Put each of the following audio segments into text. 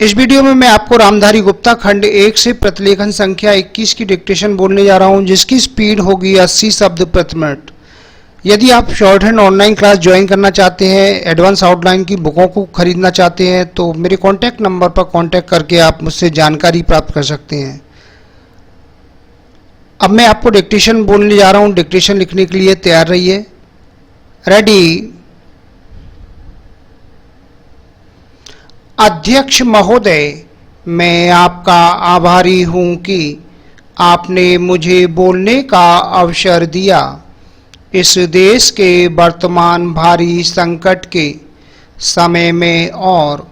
इस वीडियो में मैं आपको रामधारी गुप्ता खंड 1 से प्रतिलेखन संख्या 21 की डिक्टेशन बोलने जा रहा हूं, जिसकी स्पीड होगी 80 शब्द प्रति मिनट। यदि आप short hand online class join करना चाहते हैं, एडवांस आउटलाइन की बुकों को खरीदना चाहते हैं, तो मेरे कॉन्टैक्ट नंबर पर कॉन्टैक्ट करके आप मुझसे जानकारी प्राप्त कर सकते हैं। अब मैं आपको डिक्टेशन बोलने जा रहा हूं। डिक्टेशन लिखने के लिए तैयार रहिए। रेडी। अध्यक्ष महोदय, मैं आपका आभारी हूं कि आपने मुझे बोलने का अवसर दिया। इस देश के वर्तमान भारी संकट के समय में और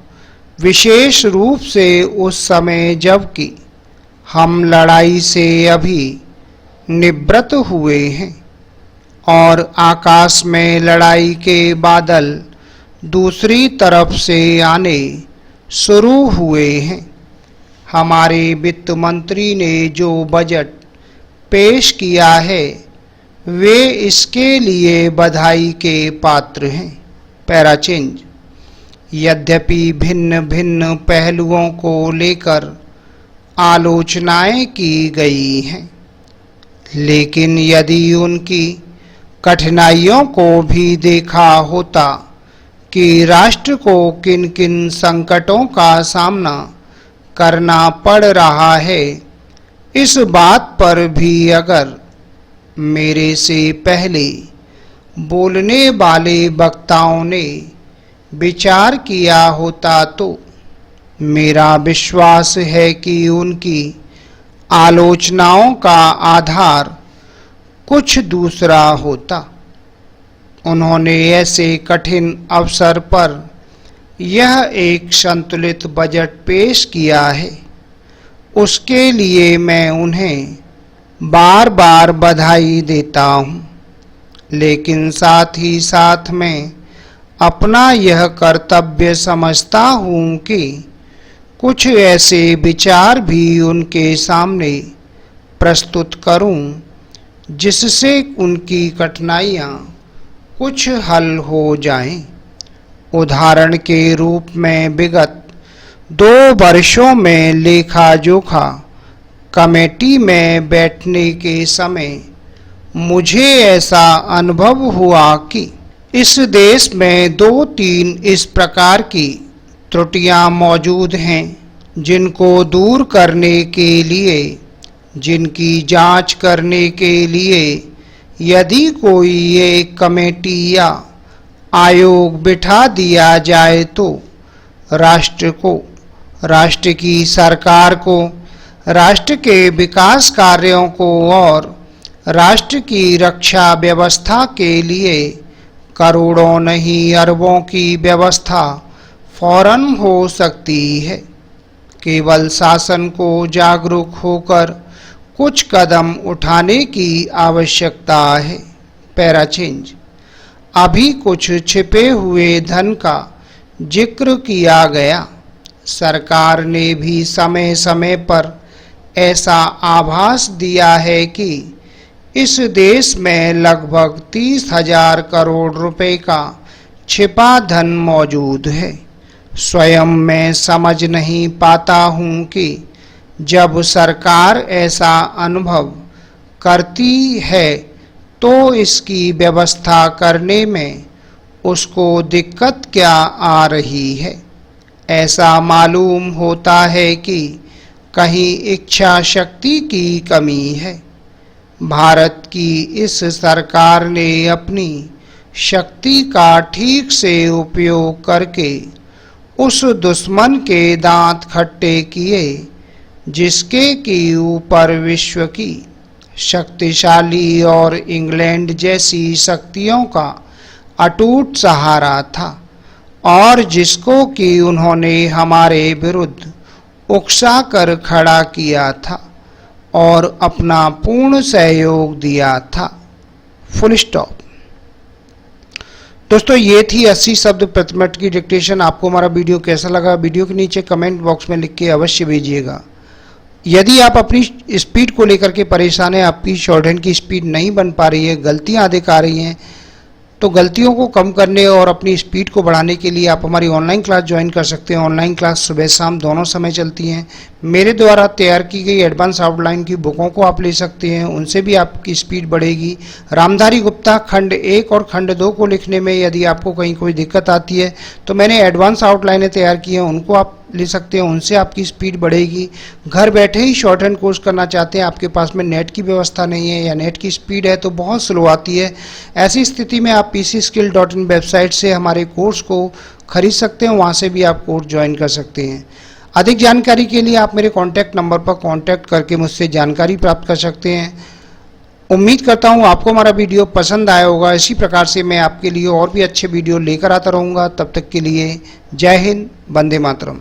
विशेष रूप से उस समय जबकि हम लड़ाई से अभी निवृत्त हुए हैं और आकाश में लड़ाई के बादल दूसरी तरफ से आने शुरू हुए हैं। हमारे वित्त मंत्री ने जो बजट पेश किया है वे इसके लिए बधाई के पात्र हैं। Para change. यद्यपि भिन्न भिन्न पहलुओं को लेकर आलोचनाएं की गई हैं, लेकिन यदि उनकी कठिनाइयों को भी देखा होता कि राष्ट्र को किन किन संकटों का सामना करना पड़ रहा है, इस बात पर भी अगर मेरे से पहले बोलने वाले वक्ताओं ने विचार किया होता तो मेरा विश्वास है कि उनकी आलोचनाओं का आधार कुछ दूसरा होता। उन्होंने ऐसे कठिन अवसर पर यह एक संतुलित बजट पेश किया है, उसके लिए मैं उन्हें बार बार बधाई देता हूं। लेकिन साथ ही साथ मैं अपना यह कर्तव्य समझता हूं कि कुछ ऐसे विचार भी उनके सामने प्रस्तुत करूं जिससे उनकी कठिनाइयां कुछ हल हो जाएं। उदाहरण के रूप में विगत 2 वर्षों में लेखा जोखा कमेटी में बैठने के समय मुझे ऐसा अनुभव हुआ कि इस देश में 2-3 इस प्रकार की त्रुटियां मौजूद हैं जिनको दूर करने के लिए, जिनकी जांच करने के लिए यदि कोई एक कमेटी या आयोग बिठा दिया जाए तो राष्ट्र को, राष्ट्र की सरकार को, राष्ट्र के विकास कार्यों को और राष्ट्र की रक्षा व्यवस्था के लिए करोड़ों नहीं अरबों की व्यवस्था फौरन हो सकती है। केवल शासन को जागरूक होकर कुछ कदम उठाने की आवश्यकता है। Para change. अभी कुछ छिपे हुए धन का जिक्र किया गया। सरकार ने भी समय समय पर ऐसा आभास दिया है कि इस देश में लगभग 30,000 करोड़ रुपए का छिपा धन मौजूद है। स्वयं मैं समझ नहीं पाता हूं कि जब सरकार ऐसा अनुभव करती है तो इसकी व्यवस्था करने में उसको दिक्कत क्या आ रही है। ऐसा मालूम होता है कि कहीं इच्छा शक्ति की कमी है। भारत की इस सरकार ने अपनी शक्ति का ठीक से उपयोग करके उस दुश्मन के दांत खट्टे किए जिसके की ऊपर विश्व की शक्तिशाली और इंग्लैंड जैसी शक्तियों का अटूट सहारा था और जिसको कि उन्होंने हमारे विरुद्ध उकसा कर खड़ा किया था और अपना पूर्ण सहयोग दिया था। Full stop. दोस्तों, ये थी 80 शब्द प्रति मिनट की डिक्टेशन। आपको हमारा वीडियो कैसा लगा, वीडियो के नीचे कमेंट बॉक्स में लिख के अवश्य भेजिएगा। यदि आप अपनी स्पीड को लेकर के परेशान हैं, आपकी शॉर्ट हैंड की स्पीड नहीं बन पा रही है, गलतियां अधिक आ रही हैं, तो गलतियों को कम करने और अपनी स्पीड को बढ़ाने के लिए आप हमारी ऑनलाइन क्लास ज्वाइन कर सकते हैं। ऑनलाइन क्लास सुबह शाम दोनों समय चलती हैं। मेरे द्वारा तैयार की गई एडवांस आउटलाइन की बुकों को आप ले सकते हैं, उनसे भी आपकी स्पीड बढ़ेगी। रामधारी गुप्ता खंड 1 और खंड 2 को लिखने में यदि आपको कहीं कोई दिक्कत आती है तो मैंने एडवांस आउटलाइनें तैयार की हैं, उनको आप ले सकते हैं, उनसे आपकी स्पीड बढ़ेगी। घर बैठे ही शॉर्ट हैंड कोर्स करना चाहते हैं, आपके पास में नेट की व्यवस्था नहीं है या नेट की स्पीड है तो बहुत स्लो आती है, ऐसी स्थिति में आप pcskill.in वेबसाइट से हमारे कोर्स को खरीद सकते हैं, वहाँ से भी आप कोर्स ज्वाइन कर सकते हैं। अधिक जानकारी के लिए आप मेरे कॉन्टैक्ट नंबर पर कॉन्टैक्ट करके मुझसे जानकारी प्राप्त कर सकते हैं। उम्मीद करता हूँ आपको हमारा वीडियो पसंद आया होगा। इसी प्रकार से मैं आपके लिए और भी अच्छे वीडियो लेकर आता रहूँगा। तब तक के लिए जय हिंद, वंदे मातरम।